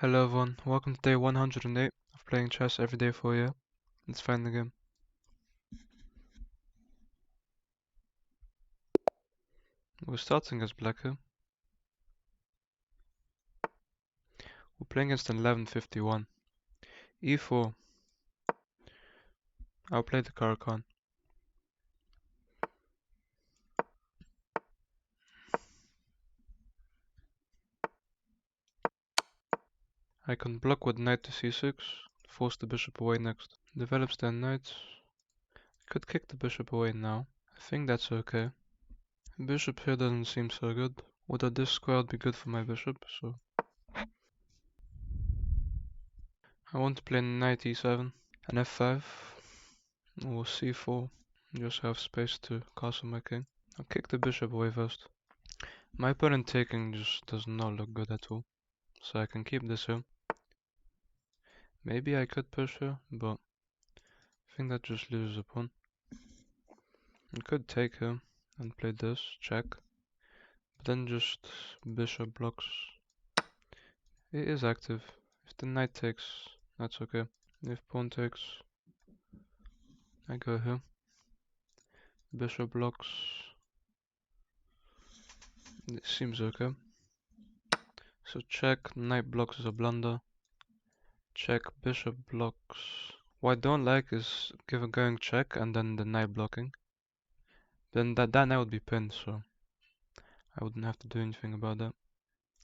Hello everyone, welcome to day 108 of playing chess every day for a year. Let's find the game. We're starting as black here. We're playing against an 1151. e4. I'll play the Caro-Kann. I can block with knight to c6, force the bishop away next. Develops their knight. Could kick the bishop away now. I think that's okay. Bishop here doesn't seem so good. Although this square would be good for my bishop, so I want to play knight e7 and f5 or c4. Just have space to castle my king. I'll kick the bishop away first. My opponent taking just does not look good at all, so I can keep this here. Maybe I could push here, but I think that just loses a pawn. I could take here and play this, check, but then just bishop blocks. It is active. If the knight takes, that's okay. If pawn takes, I go here. Bishop blocks. It seems okay. So check, knight blocks is a blunder. Check, bishop blocks. What I don't like is going check and then the knight blocking. Then that knight would be pinned, so I wouldn't have to do anything about that.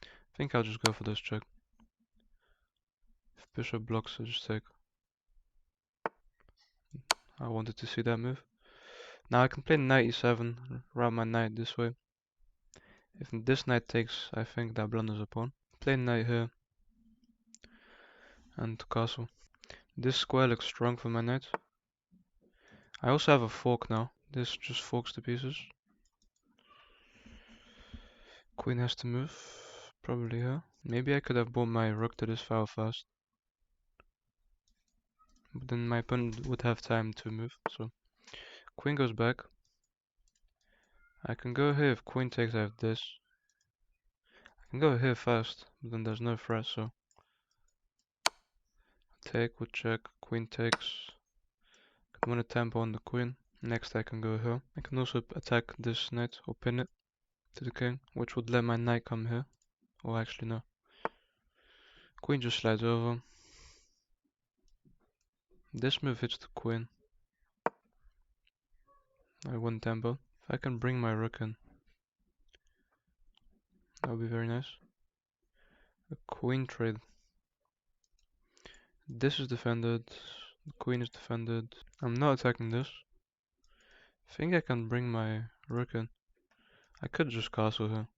I think I'll just go for this check. If bishop blocks, I'll just take. I wanted to see that move. Now I can play knight e7, route my knight this way. If this knight takes, I think that blunders a pawn. Play knight here and castle. This square looks strong for my knight. I also have a fork now. This just forks to pieces. Queen has to move, probably here. Maybe I could have brought my rook to this file first. But then my opponent would have time to move, so queen goes back. I can go here. If queen takes, I have this. I can go here first, but then there's no threat, so take with check, queen takes. Can win a tempo on the queen. Next I can go here. I can also attack this knight or pin it to the king, which would let my knight come here. Or actually no. Queen just slides over. This move hits the queen. I win tempo. If I can bring my rook in, that would be very nice. A queen trade. This is defended. The queen is defended. I'm not attacking this. I think I can bring my rook in. I could just castle here.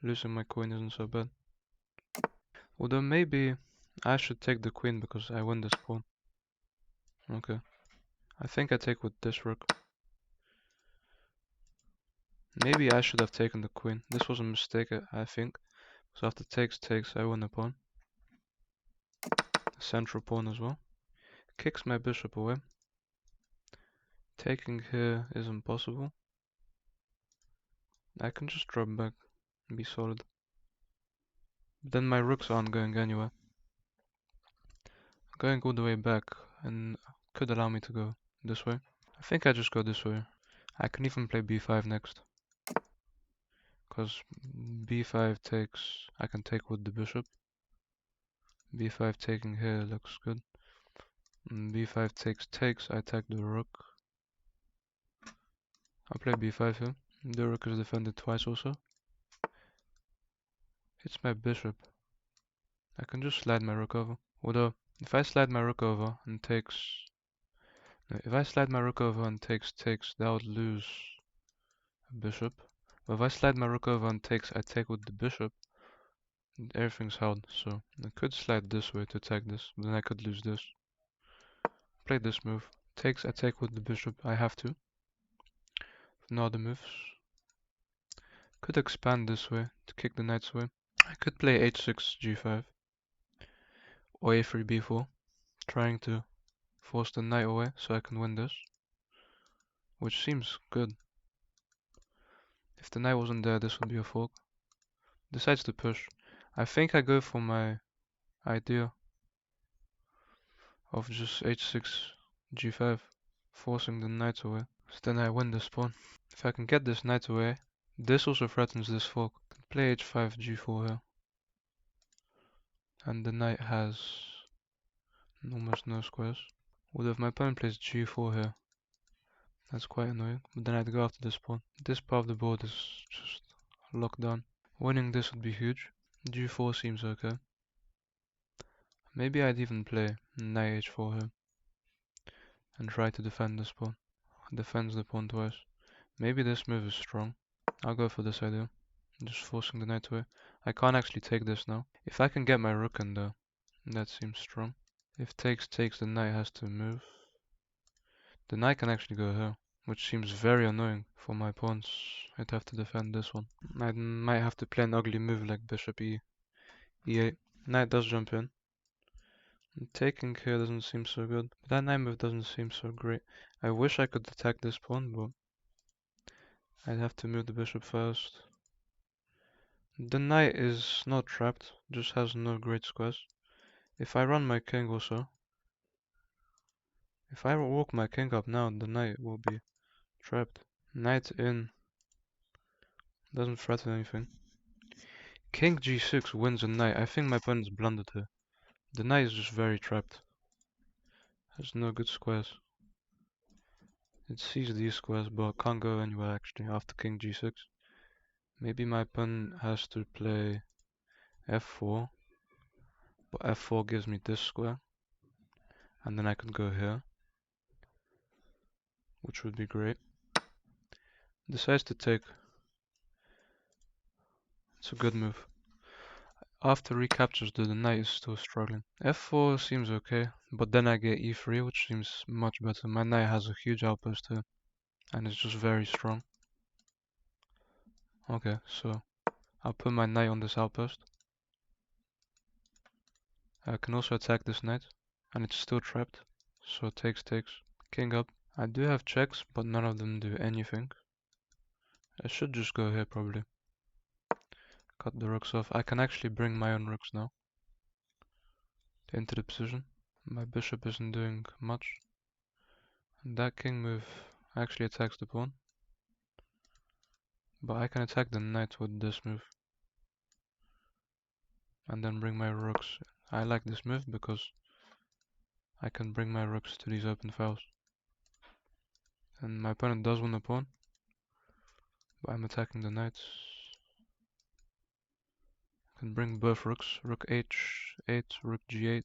Losing my queen isn't so bad. Although maybe I should take the queen because I win this pawn. Okay. I think I take with this rook. Maybe I should have taken the queen. This was a mistake, I think. So after takes, I win the pawn. The central pawn as well. Kicks my bishop away. Taking here is impossible. I can just drop back and be solid. Then my rooks aren't going anywhere. Going all the way back and could allow me to go this way. I think I just go this way. I can even play b5 next. Because b5 takes, I can take with the bishop. b5 taking here looks good. And b5 takes, I attack the rook. I'll play b5 here. The rook is defended twice also. Hits my bishop. I can just slide my rook over. Although, if I slide my rook over and takes... No, if I slide my rook over and takes, that would lose a bishop. But if I slide my rook over and takes, I take with the bishop. Everything's held, so I could slide this way to attack this, but then I could lose this. Play this move. Takes, I take with the bishop, I have to. No other moves. Could expand this way to kick the knights away. I could play h6, g5. Or a3, b4. Trying to force the knight away so I can win this. Which seems good. If the knight wasn't there, this would be a fork. Decides to push. I think I go for my idea of just h6, g5, forcing the knight away. So then I win this pawn. If I can get this knight away, this also threatens this fork. I can play h5, g4 here. And the knight has almost no squares. Although if my opponent plays g4 here, that's quite annoying. But then I'd go after this pawn. This part of the board is just locked down. Winning this would be huge. g4 seems okay. Maybe I'd even play knight h4 here and try to defend this pawn. Defends the pawn twice. Maybe this move is strong. I'll go for this idea. Just forcing the knight away. I can't actually take this now. If I can get my rook in there, that seems strong. If takes, the knight has to move. The knight can actually go here, which seems very annoying for my pawns. I'd have to defend this one. I might have to play an ugly move like bishop e8. Knight does jump in. And taking here doesn't seem so good. But that knight move doesn't seem so great. I wish I could attack this pawn, but I'd have to move the bishop first. The knight is not trapped, just has no great squares. If I run my king also, if I walk my king up now, the knight will be trapped. Knight in doesn't threaten anything. King g6 wins a knight. I think my opponent's blundered here. The knight is just very trapped. Has no good squares. It sees these squares but can't go anywhere actually after king g6. Maybe my opponent has to play f4. But f4 gives me this square. And then I can go here, which would be great. Decides to take. It's a good move. After recaptures, the knight is still struggling. f4 seems okay, but then I get e3, which seems much better. My knight has a huge outpost here, and it's just very strong. Okay, so I'll put my knight on this outpost. I can also attack this knight, and it's still trapped. So takes, king up. I do have checks, but none of them do anything. I should just go here probably. Cut the rooks off. I can actually bring my own rooks now into the position. My bishop isn't doing much. And that king move actually attacks the pawn. But I can attack the knight with this move. And then bring my rooks. I like this move because I can bring my rooks to these open files. And my opponent does win the pawn. But I'm attacking the knights. I can bring both rooks. Rook h8, rook g8.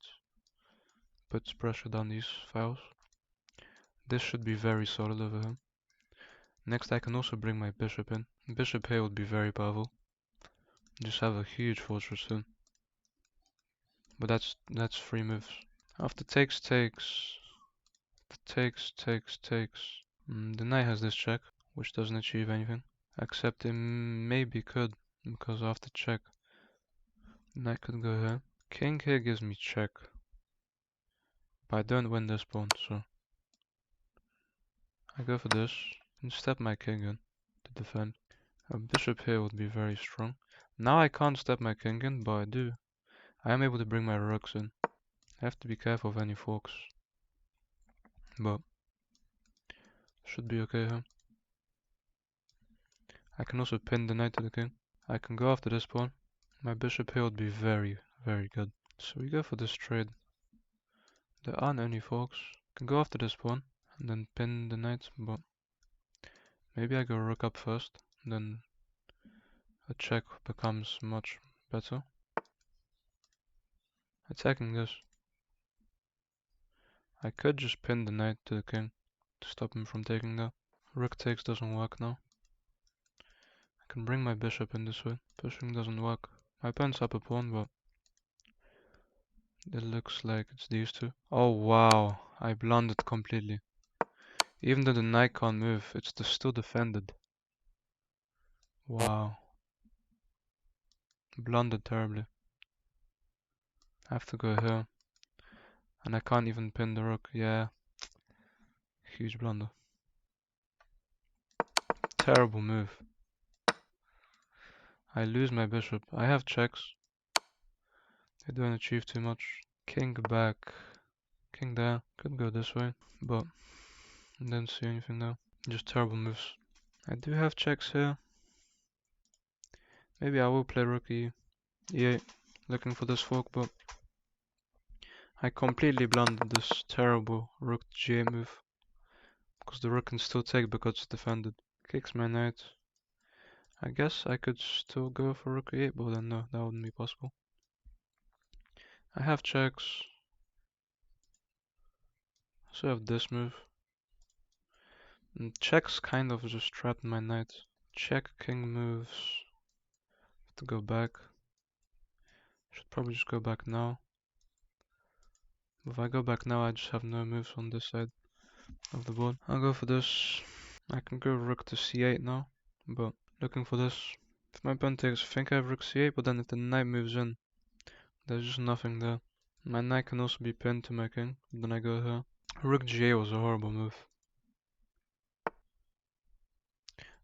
Puts pressure down these files. This should be very solid over him. Next I can also bring my bishop in. Bishop here would be very powerful. Just have a huge fortress soon. But that's 3 moves. After takes. The knight has this check, which doesn't achieve anything. Except it maybe could, because after check, knight could go here. King here gives me check. But I don't win this pawn, so I go for this and step my king in to defend. A bishop here would be very strong. Now I can't step my king in, but I do. I am able to bring my rooks in. I have to be careful of any forks. But should be okay here. I can also pin the knight to the king. I can go after this pawn. My bishop here would be very, very good. So we go for this trade. There aren't any forks. I can go after this pawn and then pin the knight, but maybe I go rook up first, then a check becomes much better. Attacking this. I could just pin the knight to the king to stop him from taking that. Rook takes doesn't work now. I can bring my bishop in this way. Pushing doesn't work. My opponent's up a pawn, but it looks like it's these two. Oh wow, I blundered completely. Even though the knight can't move, it's still defended. Wow. Blundered terribly. I have to go here. And I can't even pin the rook. Yeah. Huge blunder. Terrible move. I lose my bishop. I have checks. They don't achieve too much. King back. King there. Could go this way, but didn't see anything there. Just terrible moves. I do have checks here. Maybe I will play rook e8, looking for this fork, but I completely blundered this terrible rook g8 move. Because the rook can still take because it's defended. Kicks my knight. I guess I could still go for rook e8, but then no, that wouldn't be possible. I have checks. So I have this move. And checks kind of just trapped my knight. Check king moves. Have to go back. Should probably just go back now. If I go back now, I just have no moves on this side of the board. I'll go for this. I can go rook to c8 now, but looking for this. If my opponent takes, I think I have rook c8, but then if the knight moves in, there's just nothing there. My knight can also be pinned to my king, then I go here. Rook g8 was a horrible move.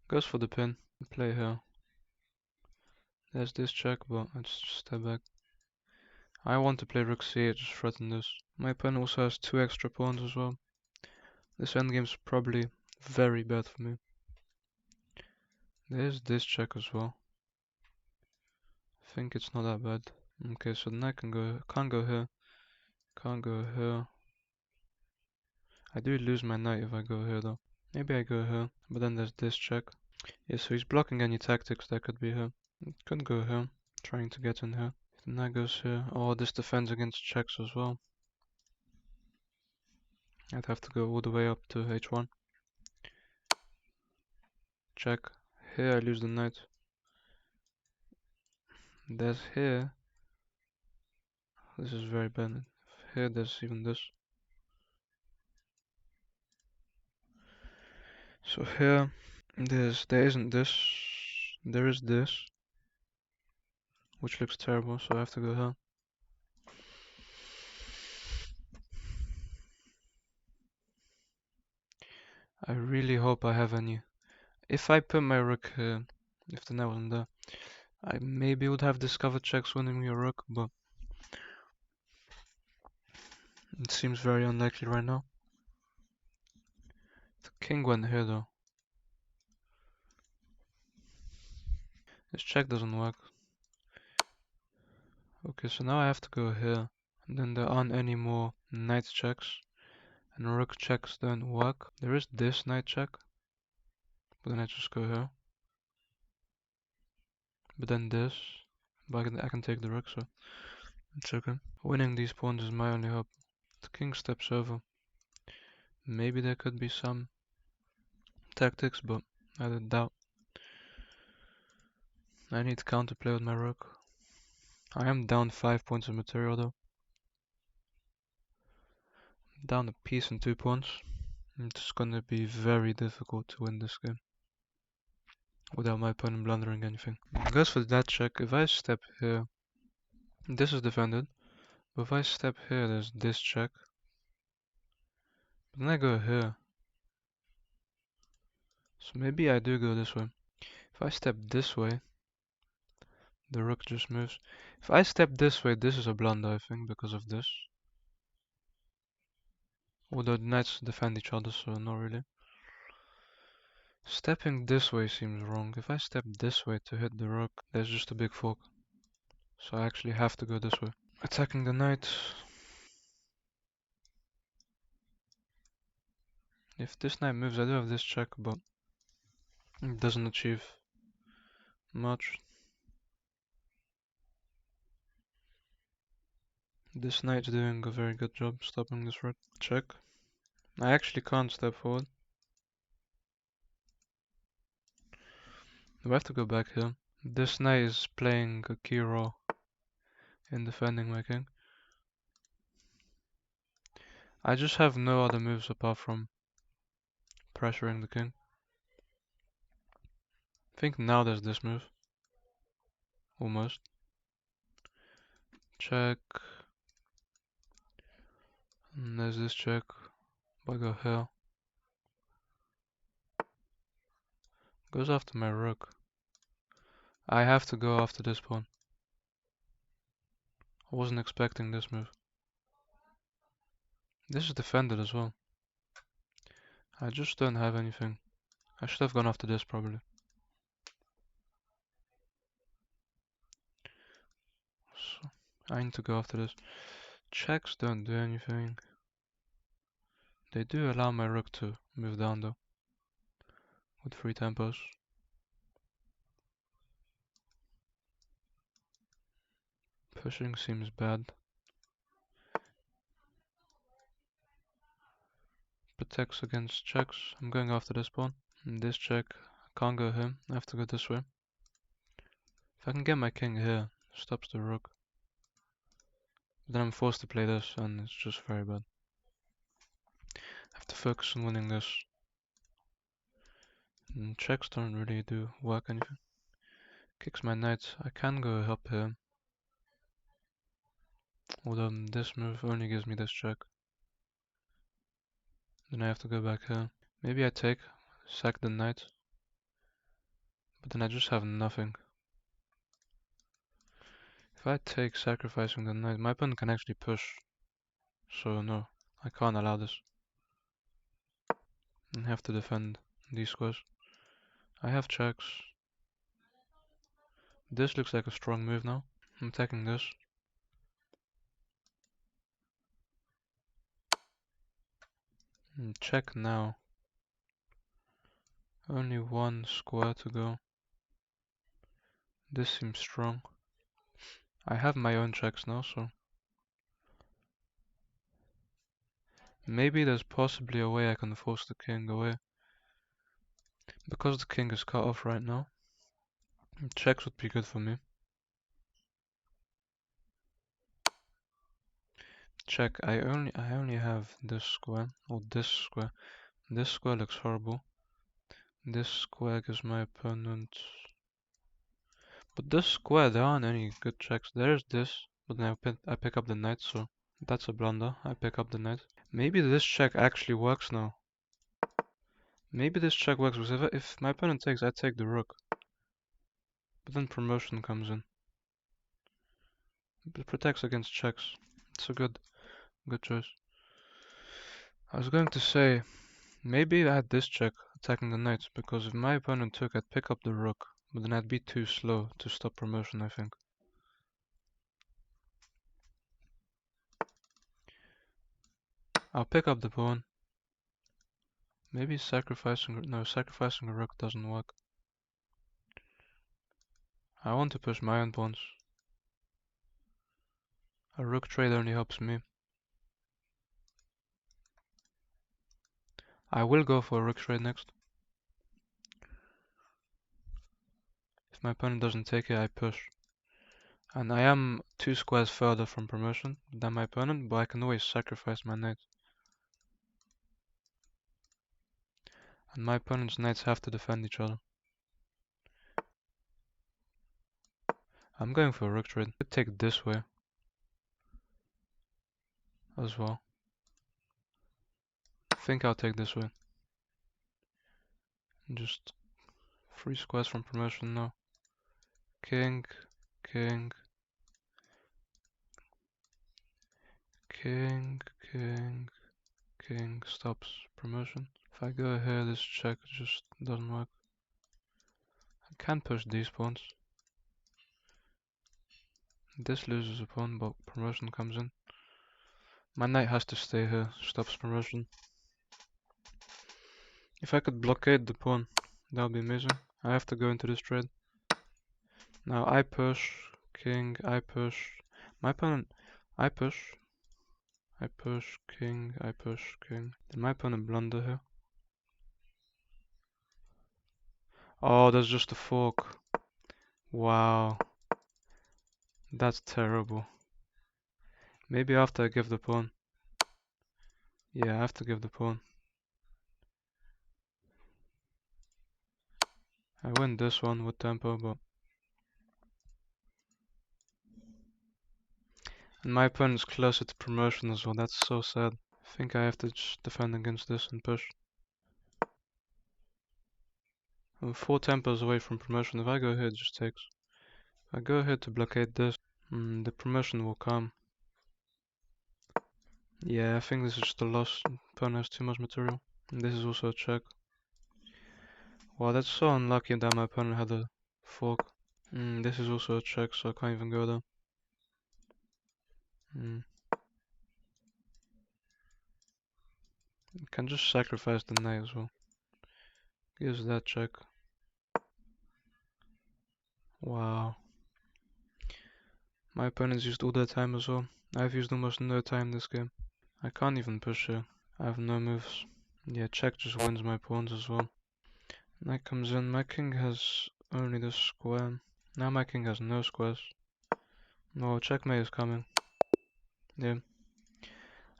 Goes for the pin. Play here. There's this check, but I just step back. I want to play rook c8, just threaten this. My opponent also has 2 extra pawns as well. This endgame's probably very bad for me. There's this check as well. I think it's not that bad. Okay, so then I can go, can't go here. Can't go here. I do lose my knight if I go here though. Maybe I go here, but then there's this check. Yeah, so he's blocking any tactics that could be here. Could go here, trying to get in here. If the knight goes here, oh, this defends against checks as well. I'd have to go all the way up to h1. Check. Here I lose the knight. There's here. This is very bad. Here there's even this. So here there isn't this. There is this, which looks terrible, so I have to go here. I really hope I have any. If I put my rook here, if the knight wasn't there, I maybe would have discovered checks winning me a rook, but it seems very unlikely right now. The king went here though. This check doesn't work. Okay, so now I have to go here. And then there aren't any more knight checks. And rook checks don't work. There is this knight check. But then I just go here. But then this. But I can take the rook, so it's okay. Winning these pawns is my only hope. The king steps over. Maybe there could be some tactics, but I doubt. I need to counterplay with my rook. I am down 5 points of material though. Down a piece and 2 pawns. It's gonna be very difficult to win this game without my opponent blundering anything. Goes for that check. If I step here, this is defended. But if I step here, there's this check. But then I go here. So maybe I do go this way. If I step this way, the rook just moves. If I step this way, this is a blunder, I think, because of this. Although the knights defend each other, so not really. Stepping this way seems wrong. If I step this way to hit the rook, there's just a big fork. So I actually have to go this way. Attacking the knight. If this knight moves, I do have this check, but it doesn't achieve much. This knight's doing a very good job stopping this rook. Check. I actually can't step forward. Do I have to go back here? This knight is playing a key role in defending my king. I just have no other moves apart from pressuring the king. I think now there's this move. Almost. Check. And there's this check. But I go here. Goes after my rook. I have to go after this pawn. I wasn't expecting this move. This is defended as well. I just don't have anything. I should have gone after this probably. So I need to go after this. Checks don't do anything. They do allow my rook to move down though. With 3 tempos. Pushing seems bad. Protects against checks. I'm going after this pawn. And this check. I can't go here. I have to go this way. If I can get my king here, stops the rook. But then I'm forced to play this and it's just very bad. I have to focus on winning this. And checks don't really do work anything. Kicks my knight. I can go up here. Although this move only gives me this check. Then I have to go back here. Maybe I take, sack the knight. But then I just have nothing. If I take sacrificing the knight, my opponent can actually push. So no, I can't allow this. I have to defend these squares. I have checks. This looks like a strong move now. I'm taking this. Check now. Only one square to go. This seems strong. I have my own checks now, so maybe there's possibly a way I can force the king away. Because the king is cut off right now, checks would be good for me. Check. I only have this square or this square. This square looks horrible. This square gives my opponent. But this square, there aren't any good checks. There's this, but then I pick up the knight, so that's a blunder. I pick up the knight. Maybe this check actually works now. Maybe this check works because if my opponent takes, I take the rook. But then promotion comes in. It protects against checks. It's a good choice. I was going to say, maybe I had this check attacking the knight, because if my opponent took, I'd pick up the rook, but then I'd be too slow to stop promotion, I think. I'll pick up the pawn. Maybe sacrificing a rook doesn't work. I want to push my own pawns. A rook trade only helps me. I will go for a rook trade next. If my opponent doesn't take it, I push. And I am 2 squares further from promotion than my opponent, but I can always sacrifice my knight. And my opponent's knights have to defend each other. I'm going for a rook trade. I could take this way as well. I think I'll take this way. Just 3 squares from promotion now. King, king, king, king, king, stops promotion. If I go here, this check just doesn't work. I can push these pawns. This loses a pawn, but promotion comes in. My knight has to stay here, stops promotion. If I could blockade the pawn, that would be amazing. I have to go into this trade. Now I push, king, I push. My opponent, I push. I push, king, I push, king. Did my opponent blunder here? Oh, there's just a fork. Wow. That's terrible. Maybe after I give the pawn. Yeah, I have to give the pawn. I win this one with tempo, but... And my opponent's closer to promotion as well, that's so sad. I think I have to just defend against this and push. I'm 4 tempos away from promotion. If I go here, it just takes. If I go here to blockade this, The promotion will come. Yeah, I think this is just a loss. Opponent has too much material. And this is also a check. Wow, that's so unlucky that my opponent had a fork. This is also a check, so I can't even go there. Can just sacrifice the knight as well. Gives that check. Wow. My opponent's used all their time as well. I've used almost no time this game. I can't even push here. I have no moves. Yeah, check just wins my pawns as well. Knight comes in. My king has only this square. Now my king has no squares. No, checkmate is coming. Yeah.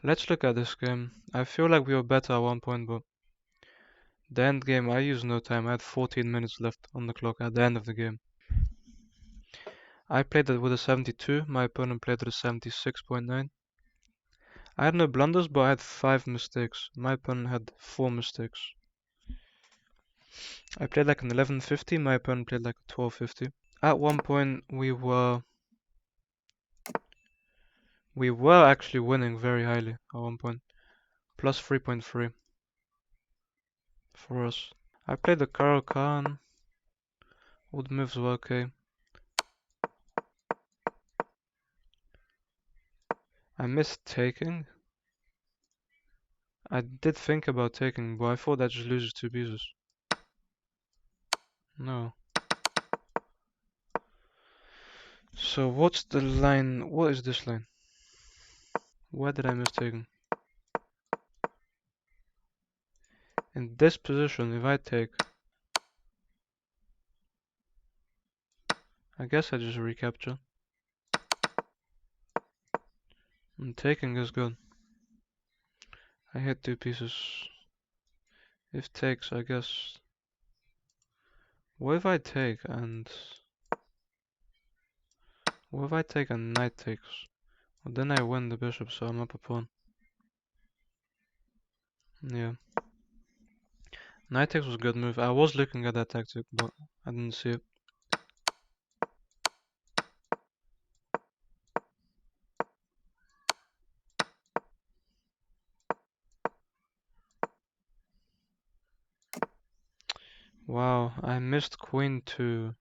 Let's look at this game. I feel like we were better at one point, but the end game I used no time. I had 14 minutes left on the clock at the end of the game. I played it with a 72. My opponent played with a 76.9. I had no blunders, but I had 5 mistakes. My opponent had 4 mistakes. I played like an 11.50. My opponent played like a 12.50. At one point, we were actually winning very highly at one point. Plus 3.3 for us. I played the Caro-Kann. All the moves were okay. I missed taking. I did think about taking, but I thought that just loses 2 pieces. No. So what's the line? What is this line? Why did I miss taking? In this position, if I take, I guess I just recapture. And taking is good. I hit 2 pieces. If takes, I guess. What if I take and... What if I take and knight takes? Well, then I win the bishop, so I'm up a pawn. Yeah. Knight takes was a good move. I was looking at that tactic, but I didn't see it. Wow, I missed queen to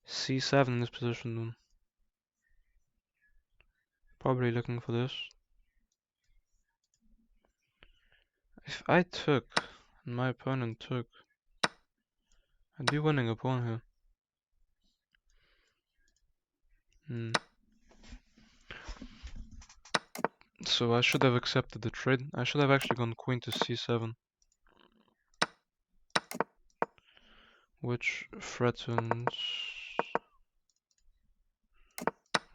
c7 in this position. Probably looking for this. If I took, and my opponent took, I'd be winning a pawn here. So I should have accepted the trade. I should have actually gone queen to c7. Which threatens...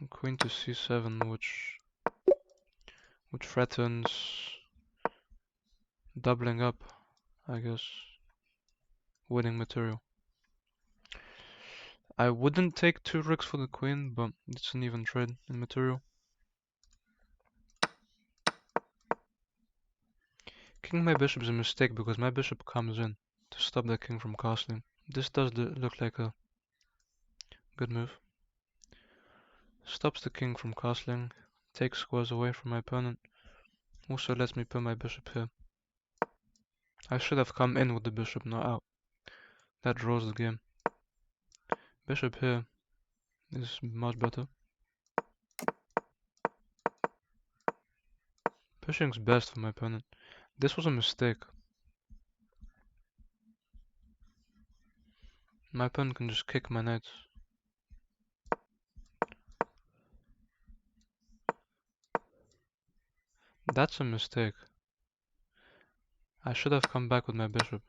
Queen to c7, which threatens doubling up, I guess. Winning material. I wouldn't take 2 rooks for the queen, but it's an even trade in material. Kicking my bishop is a mistake because my bishop comes in to stop the king from castling. This does look like a good move. Stops the king from castling, takes squares away from my opponent. Also lets me put my bishop here. I should have come in with the bishop, not out. That draws the game. Bishop here is much better. Pushing's best for my opponent. This was a mistake. My opponent can just kick my knights. That's a mistake. I should have come back with my bishop.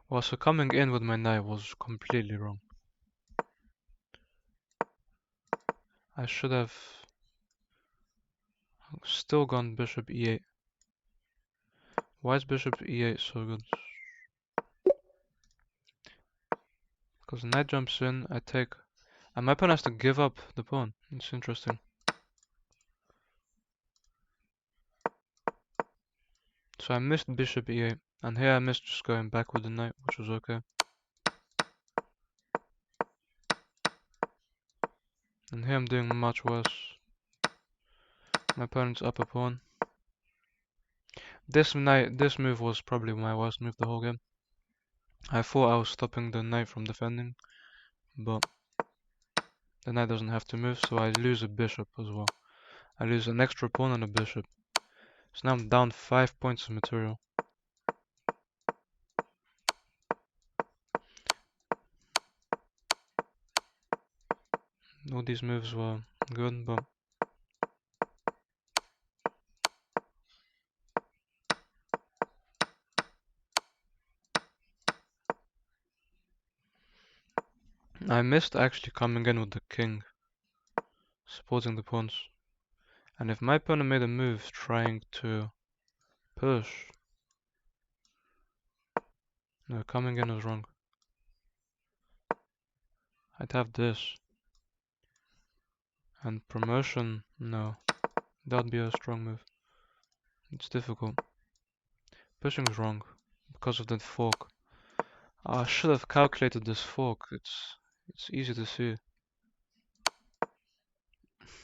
Well, so coming in with my knight was completely wrong. I should have still gone bishop e8. Why is bishop e8 so good? Because the knight jumps in, I take, and my opponent has to give up the pawn. It's interesting. So I missed bishop e8, and here I missed just going back with the knight, which was okay. And here I'm doing much worse. My opponent's up a pawn. This move was probably my worst move the whole game. I thought I was stopping the knight from defending, but the knight doesn't have to move, so I lose a bishop as well. I lose an extra pawn and a bishop. So now I'm down 5 points of material. All these moves were good, but I missed actually coming in with the king, supporting the pawns. And if my opponent made a move trying to push, no, coming in was wrong. I'd have this. And promotion, no. That'd be a strong move. It's difficult. Pushing's wrong because of that fork. I should have calculated this fork. It's easy to see.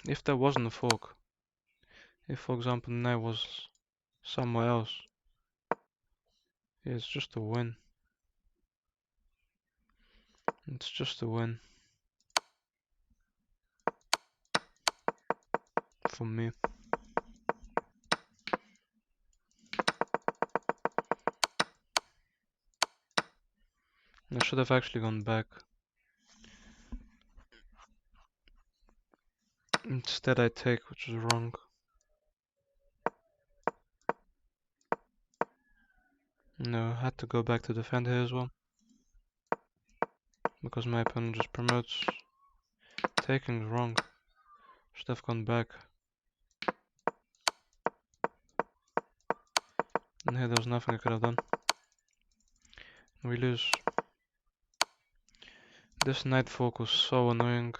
If there wasn't a fork, if for example the knight was somewhere else, yeah, it's just a win. It's just a win for me. I should have actually gone back. Instead I take, which is wrong. No, I had to go back to defend here as well. Because my opponent just promotes. Taking is wrong. Should have gone back. And here there was nothing I could have done. We lose. This knight fork was so annoying.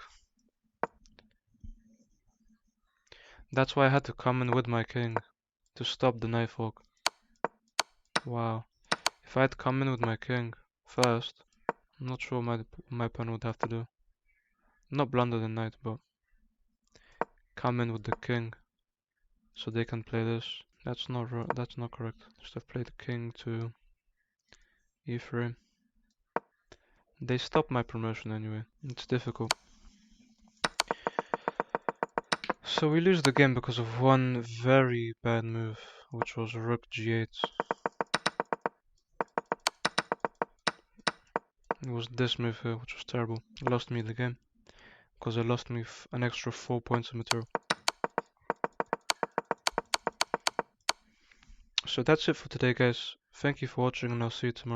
That's why I had to come in with my king to stop the knight fork. Wow. If I had come in with my king first, I'm not sure what my opponent would have to do. Not blunder the knight, but come in with the king so they can play this. That's not correct. Should have played the king to e3. They stopped my promotion anyway. It's difficult. So we lose the game because of one very bad move, which was rook g8. It was this move here, which was terrible. It lost me the game because it lost me an extra 4 points of material. So that's it for today, guys. Thank you for watching, and I'll see you tomorrow.